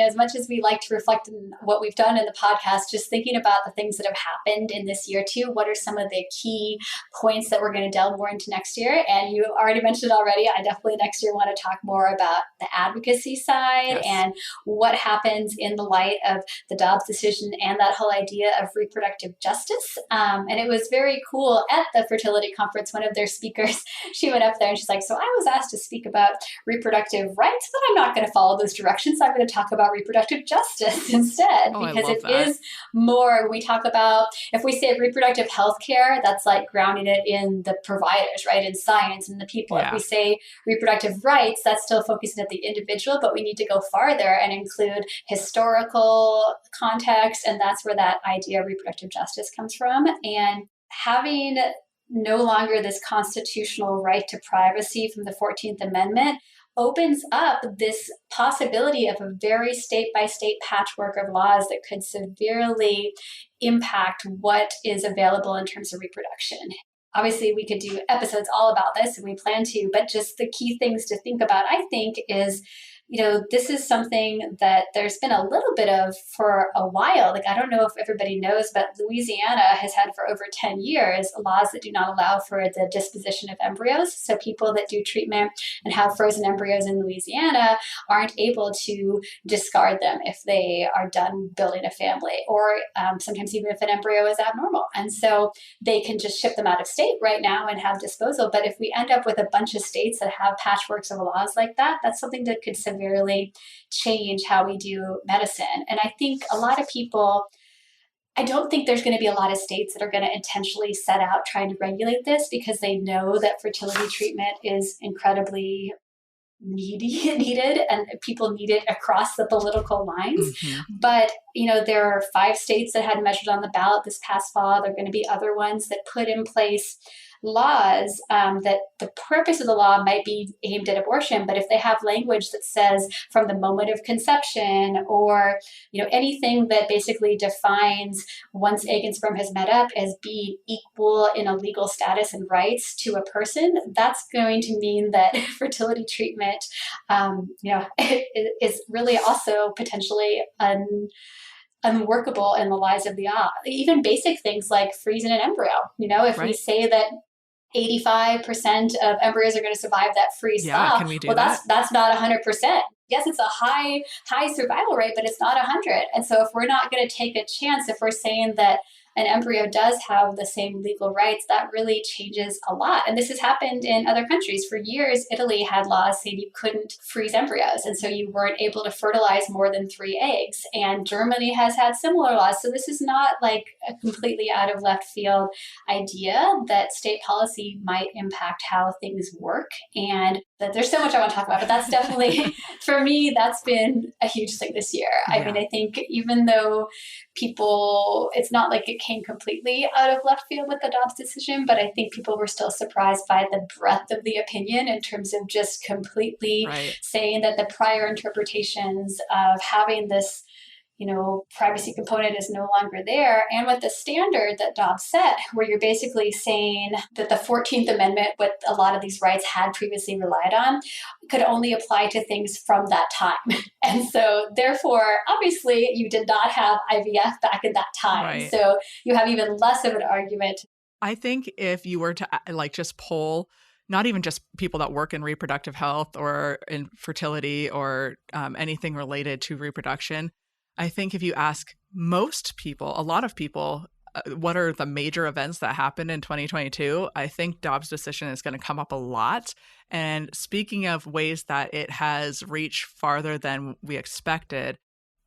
As much as we like to reflect on what we've done in the podcast, just thinking about the things that have happened in this year too, what are some of the key points that we're going to delve more into next year? And you already mentioned it already. I definitely next year want to talk more about the advocacy side and what happens in the light of the Dobbs decision and that whole idea of reproductive justice. And it was very cool at the fertility conference. One of their speakers, she went up there and she's like, so I was asked to speak about reproductive rights, but I'm not going to follow those directions. I'm going to talk about reproductive justice instead, because it is more, we talk about, if we say reproductive health care, that's like grounding it in the providers, right, in science and the people. If we say reproductive rights, that's still focusing at the individual, but we need to go farther and include historical context, and that's where that idea of reproductive justice comes from. And having no longer this constitutional right to privacy from the 14th Amendment opens up this possibility of a very state-by-state patchwork of laws that could severely impact what is available in terms of reproduction. Obviously, we could do episodes all about this, and we plan to, but just the key things to think about, I think, is this is something that there's been a little bit of for a while. Like, I don't know if everybody knows, but Louisiana has had for over 10 years laws that do not allow for the disposition of embryos. So people that do treatment and have frozen embryos in Louisiana aren't able to discard them if they are done building a family, or sometimes even if an embryo is abnormal. And so they can just ship them out of state right now and have disposal. But if we end up with a bunch of states that have patchworks of laws like that, that's something that could severely change how we do medicine. And I think a lot of people, I don't think there's going to be a lot of states that are going to intentionally set out trying to regulate this, because they know that fertility treatment is incredibly needed and people need it across the political lines. But there are 5 states that had measured on the ballot this past fall. There are going to be other ones that put in place laws that the purpose of the law might be aimed at abortion, but if they have language that says from the moment of conception, or anything that basically defines once egg and sperm has met up as being equal in a legal status and rights to a person, that's going to mean that fertility treatment is really also potentially unworkable in the lives of the even basic things like freezing an embryo. If we say that 85% of embryos are going to survive that freeze thaw. Can we do that's not 100%. Yes, it's a high survival rate, but it's not 100. And so if we're not going to take a chance, if we're saying that an embryo does have the same legal rights, that really changes a lot. And this has happened in other countries. For years, Italy had laws saying you couldn't freeze embryos, and so you weren't able to fertilize more than 3 eggs. And Germany has had similar laws. So this is not like a completely out of left field idea that state policy might impact how things work. And that there's so much I want to talk about, but that's definitely, for me, that's been a huge thing this year. Yeah. I mean, I think even though people, it's not like it came completely out of left field with the Dobbs decision, but I think people were still surprised by the breadth of the opinion in terms of just completely saying that the prior interpretations of having this privacy component is no longer there. And with the standard that Dobbs set, where you're basically saying that the 14th Amendment, what a lot of these rights had previously relied on, could only apply to things from that time. And so therefore, obviously, you did not have IVF back at that time. Right. So you have even less of an argument. I think if you were to just poll not even just people that work in reproductive health or in fertility or anything related to reproduction, I think if you ask most people, a lot of people, what are the major events that happened in 2022, I think Dobbs' decision is going to come up a lot. And speaking of ways that it has reached farther than we expected,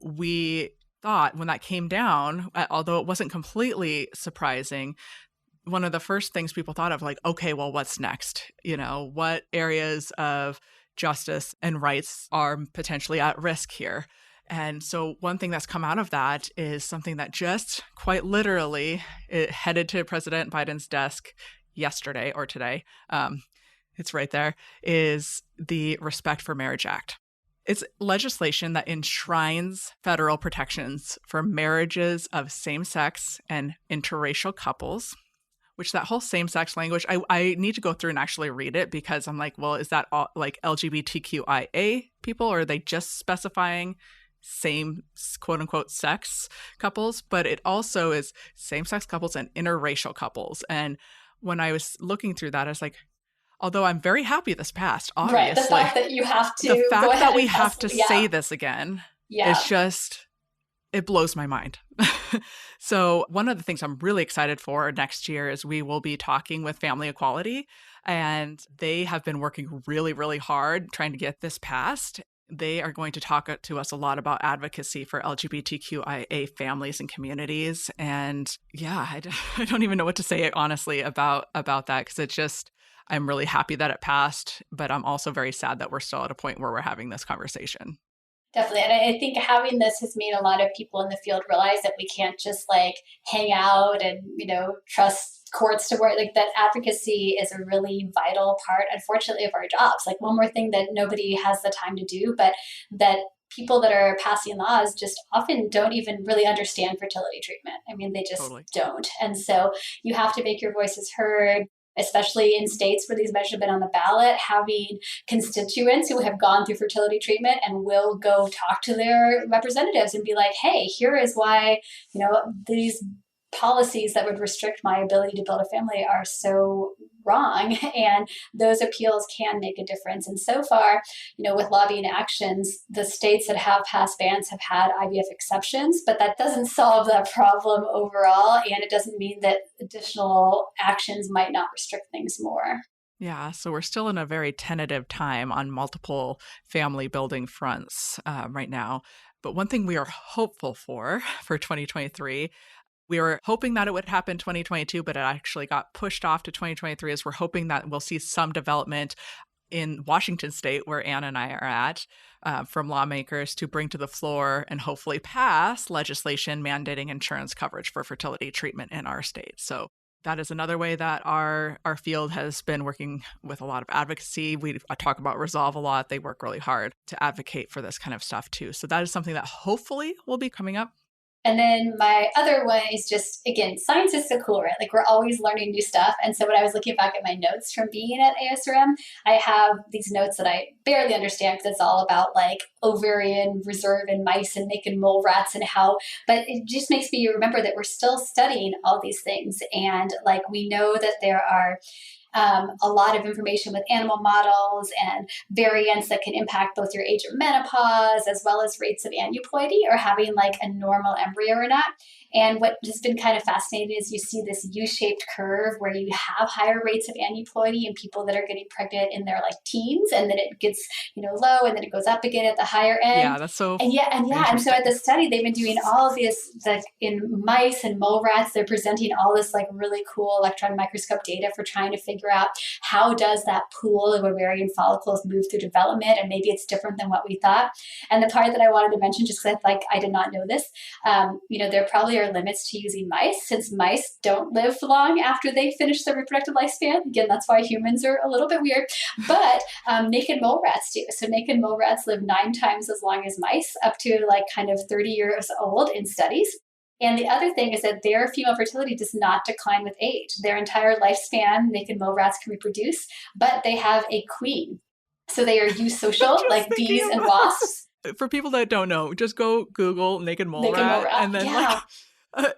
we thought when that came down, although it wasn't completely surprising, one of the first things people thought of, like, okay, well, what's next? What areas of justice and rights are potentially at risk here? And so one thing that's come out of that is something that just quite literally it headed to President Biden's desk yesterday or today. It's right there, is the Respect for Marriage Act. It's legislation that enshrines federal protections for marriages of same-sex and interracial couples, which that whole same-sex language, I need to go through and actually read it because I'm like, well, is that all like LGBTQIA people, or are they just specifying same quote unquote sex couples? But it also is same-sex couples and interracial couples. And when I was looking through that, I was like, although I'm very happy this passed, obviously. Right, the fact that you have to the fact that we have to say this again is just, it blows my mind. So one of the things I'm really excited for next year is we will be talking with Family Equality, and they have been working really, really hard trying to get this passed. They are going to talk to us a lot about advocacy for LGBTQIA families and communities. And yeah, I don't even know what to say, honestly, about that, because it's just, I'm really happy that it passed, but I'm also very sad that we're still at a point where we're having this conversation. Definitely. And I think having this has made a lot of people in the field realize that we can't just hang out and, trust courts to work. That advocacy is a really vital part, unfortunately, of our jobs. One more thing that nobody has the time to do, but that people that are passing laws just often don't even really understand fertility treatment. I mean, they just don't. And so you have to make your voices heard, especially in states where these measures have been on the ballot, having constituents who have gone through fertility treatment and will go talk to their representatives and be like, hey, here is why, these policies that would restrict my ability to build a family are so wrong, and those appeals can make a difference. And so far, with lobbying actions, the states that have passed bans have had IVF exceptions, but that doesn't solve that problem overall, and it doesn't mean that additional actions might not restrict things more. Yeah, so we're still in a very tentative time on multiple family building fronts right now. But one thing we are hopeful for 2023, we were hoping that it would happen 2022, but it actually got pushed off to 2023, as we're hoping that we'll see some development in Washington state, where Anna and I are at, from lawmakers to bring to the floor and hopefully pass legislation mandating insurance coverage for fertility treatment in our state. So that is another way that our field has been working with a lot of advocacy. We talk about Resolve a lot. They work really hard to advocate for this kind of stuff too. So that is something that hopefully will be coming up. And then my other one is just, again, science is so cool, right? We're always learning new stuff. And so when I was looking back at my notes from being at ASRM, I have these notes that I barely understand because it's all about ovarian reserve in mice and making mole rats and how, but it just makes me remember that we're still studying all these things. And we know that there are a lot of information with animal models and variants that can impact both your age of menopause as well as rates of aneuploidy or having like a normal embryo or not. And what has been kind of fascinating is you see this U-shaped curve where you have higher rates of aneuploidy in people that are getting pregnant in their like teens, and then it gets, low, and then it goes up again at the higher end. Yeah, that's so and so at the study they've been doing all of this, like in mice and mole rats, they're presenting all this like really cool electron microscope data for trying to figure out how does that pool of ovarian follicles move through development, and maybe it's different than what we thought. And the part that I wanted to mention, just because I did not know this, there probably are limits to using mice, since mice don't live long after they finish their reproductive lifespan. Again, that's why humans are a little bit weird, but naked mole rats do. So naked mole rats live 9 times as long as mice, up to like kind of 30 years old in studies. And the other thing is that their female fertility does not decline with age. Their entire lifespan, naked mole rats can reproduce, but they have a queen. So they are eusocial, like bees and wasps. For people that don't know, just go Google naked mole rat, and then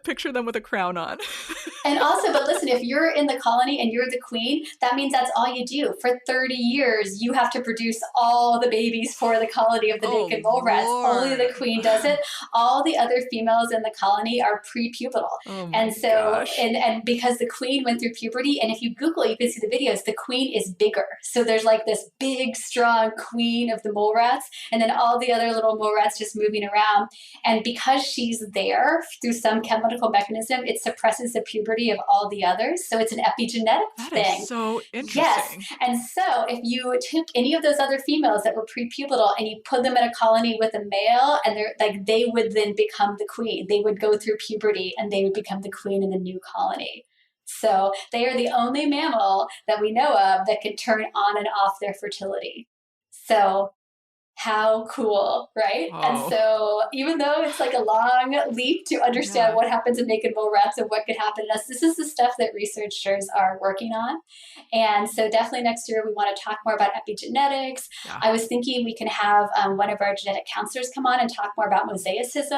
picture them with a crown on. And also, but listen, if you're in the colony and you're the queen, that means that's all you do. For 30 years, you have to produce all the babies for the colony of the naked mole rats. Only the queen does it. All the other females in the colony are pre-pubertal. And so, and because the queen went through puberty, and if you Google, you can see the videos, the queen is bigger. So there's like this big, strong queen of the mole rats, and then all the other little mole rats just moving around. And because she's there through some chemical mechanism, it suppresses the puberty of all the others. So it's an epigenetic thing. That is so interesting. Yes. And so if you took any of those other females that were pre-pubertal and you put them in a colony with a male, and they would then become the queen. They would go through puberty and they would become the queen in the new colony. So they are the only mammal that we know of that can turn on and off their fertility. So how cool, right? Oh. And so even though it's like a long leap to understand what happens in naked mole rats and what could happen to us, this is the stuff that researchers are working on. And so definitely next year we want to talk more about epigenetics. Yeah. I was thinking we can have one of our genetic counselors come on and talk more about mosaicism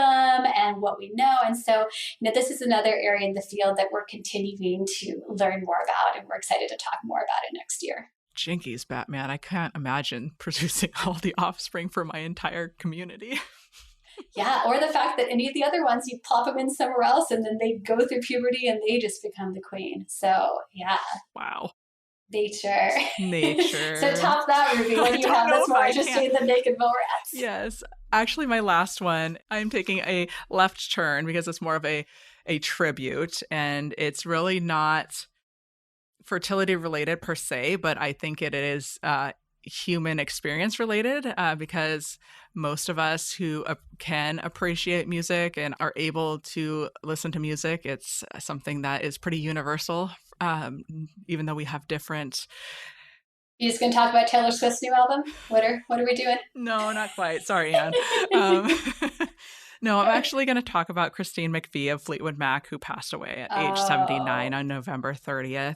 and what we know. And so, this is another area in the field that we're continuing to learn more about, and we're excited to talk more about it next year. Jinkies, Batman. I can't imagine producing all the offspring for my entire community. Yeah, or the fact that any of the other ones, you plop them in somewhere else and then they go through puberty and they just become the queen. So, yeah. Wow. Nature. So top that, Ruby. What do you have that's more interesting than naked mole rats? Yes. Actually, my last one, I'm taking a left turn because it's more of a tribute, and it's really not fertility related per se, but I think it is human experience related because most of us who can appreciate music and are able to listen to music, it's something that is pretty universal, even though we have different. You just gonna talk about Taylor Swift's new album? What are we doing? No, not quite. Sorry, Anne. No, I'm actually going to talk about Christine McVie of Fleetwood Mac, who passed away at age 79 on November 30th.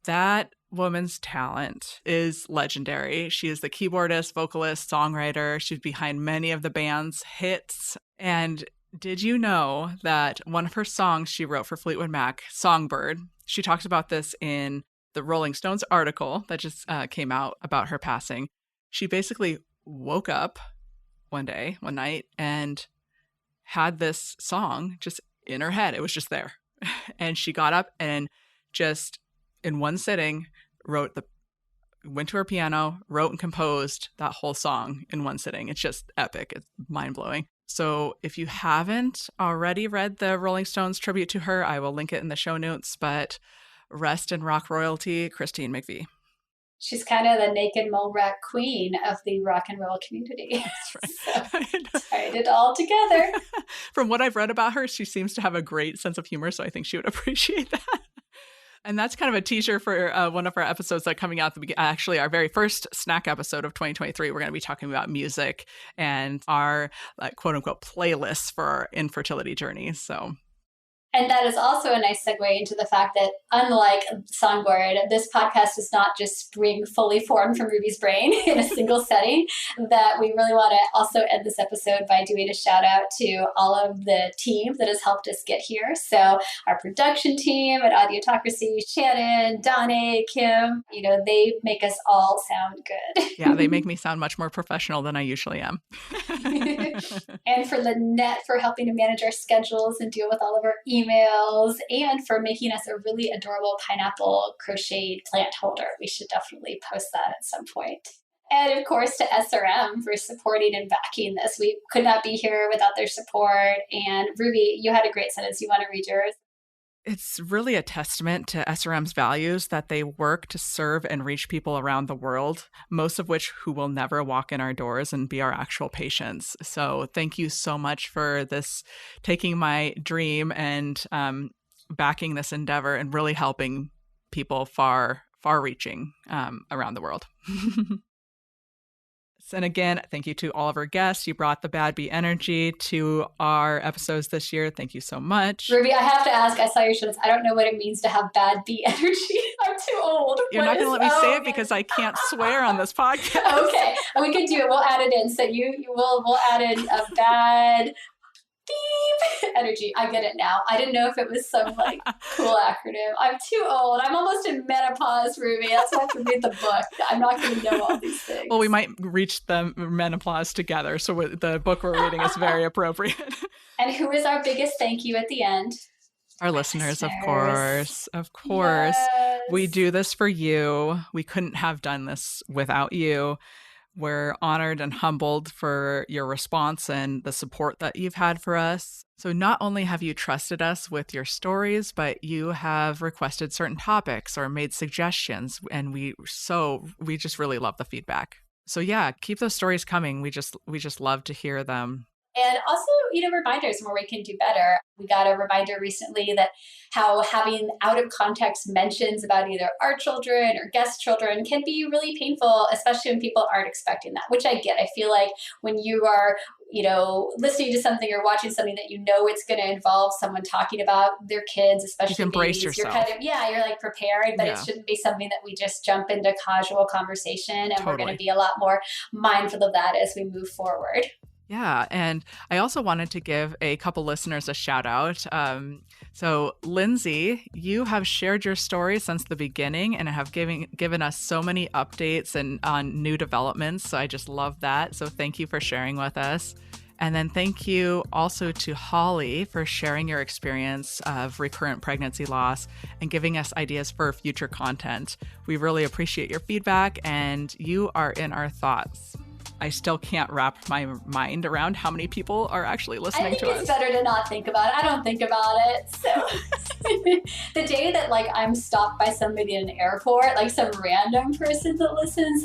That woman's talent is legendary. She is the keyboardist, vocalist, songwriter. She's behind many of the band's hits. And did you know that one of her songs she wrote for Fleetwood Mac, Songbird, she talks about this in the Rolling Stones article that just came out about her passing. She basically woke up one night, and had this song just in her head. It was just there. And she got up and just in one sitting went to her piano, wrote and composed that whole song in one sitting. It's just epic. It's mind-blowing. So if you haven't already read the Rolling Stones tribute to her, I will link it in the show notes, but rest in rock royalty, Christine McVie. She's kind of the naked mole rat queen of the rock and roll community. That's right. So, tied it all together. From what I've read about her, she seems to have a great sense of humor, so I think she would appreciate that. And that's kind of a teaser for one of our episodes that are coming out. Actually, our very first snack episode of 2023, we're going to be talking about music and our quote unquote playlists for our infertility journey. So And that is also a nice segue into the fact that, unlike Songbird, this podcast does not just spring fully formed from Ruby's brain in a single setting. That we really want to also end this episode by doing a shout out to all of the team that has helped us get here. So our production team at Audiotocracy, Shannon, Donna, Kim, they make us all sound good. Yeah, they make me sound much more professional than I usually am. And for Lynette for helping to manage our schedules and deal with all of our emails, and for making us a really adorable pineapple crocheted plant holder. We should definitely post that at some point. And of course to SRM for supporting and backing this. We could not be here without their support. And Ruby, you had a great sentence. You want to read yours? It's really a testament to SRM's values that they work to serve and reach people around the world, most of which who will never walk in our doors and be our actual patients. So thank you so much for this, taking my dream and backing this endeavor and really helping people far-reaching around the world. And again, thank you to all of our guests. You brought the Bad Bee energy to our episodes this year. Thank you so much. Ruby, I have to ask, I saw your shows. I don't know what it means to have bad bee energy. I'm too old. You're not going to let me say it because I can't swear on this podcast. Okay, we can do it. We'll add it in. So we'll add in a bad beep energy. I get it now. I didn't know if it was some cool acronym. I'm too old. I'm almost in menopause, Ruby. That's why I have to read the book. I'm not going to know all these things. Well, we might reach the menopause together. So the book we're reading is very appropriate. And who is our biggest thank you at the end? Our listeners, of course. Of course. Yes. We do this for you. We couldn't have done this without you. We're honored and humbled for your response and the support that you've had for us. So not only have you trusted us with your stories, but you have requested certain topics or made suggestions, and we just really love the feedback. So yeah, keep those stories coming. We just love to hear them. And also, reminders where we can do better. We got a reminder recently that how having out of context mentions about either our children or guest children can be really painful, especially when people aren't expecting that, which I get. I feel like when you are, listening to something or watching something that it's going to involve someone talking about their kids, especially you can brace babies, yourself. You're prepared, but it shouldn't be something that we just jump into casual conversation. And Totally. We're going to be a lot more mindful of that as we move forward. Yeah. And I also wanted to give a couple listeners a shout out. So Lindsay, you have shared your story since the beginning and have given us so many updates and on new developments. So I just love that. So thank you for sharing with us. And then thank you also to Holly for sharing your experience of recurrent pregnancy loss and giving us ideas for future content. We really appreciate your feedback, and you are in our thoughts. I still can't wrap my mind around how many people are actually listening to us. I think it's better to not think about it. I don't think about it. So the day that I'm stopped by somebody in an airport, some random person that listens,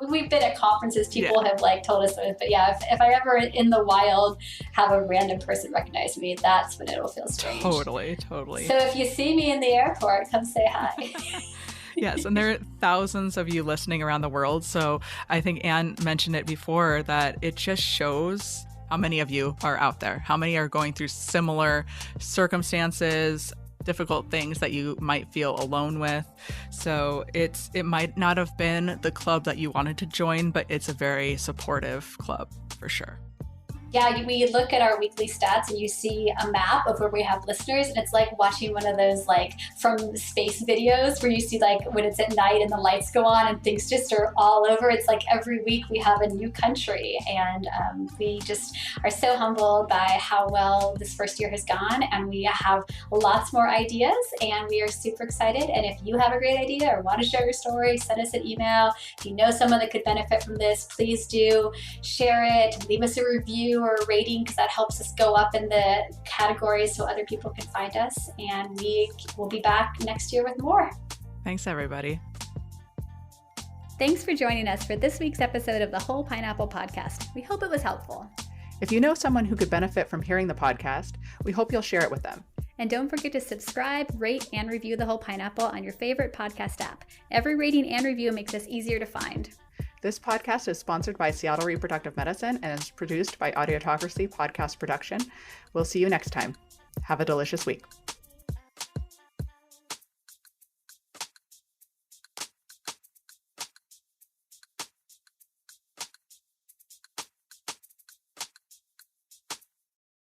we've been at conferences, people have told us this, but yeah, if I ever in the wild have a random person recognize me, that's when it'll feel strange. Totally. So if you see me in the airport, come say hi. Yes, and there are thousands of you listening around the world. So I think Anne mentioned it before that it just shows how many of you are out there, how many are going through similar circumstances, difficult things that you might feel alone with. So it might not have been the club that you wanted to join, but it's a very supportive club for sure. Yeah, we look at our weekly stats and you see a map of where we have listeners, and it's like watching one of those from space videos where you see when it's at night and the lights go on and things just are all over. It's every week we have a new country, and we just are so humbled by how well this first year has gone, and we have lots more ideas, and we are super excited. And if you have a great idea or want to share your story, send us an email. If you know someone that could benefit from this, please do share it, leave us a review or a rating, because that helps us go up in the categories so other people can find us. And we will be back next year with more. Thanks, everybody. Thanks for joining us for this week's episode of the Whole Pineapple Podcast. We hope it was helpful. If you know someone who could benefit from hearing the podcast, we hope you'll share it with them. And don't forget to subscribe, rate, and review the Whole Pineapple on your favorite podcast app. Every rating and review makes us easier to find. This podcast is sponsored by Seattle Reproductive Medicine and is produced by Audiotocracy Podcast Production. We'll see you next time. Have a delicious week.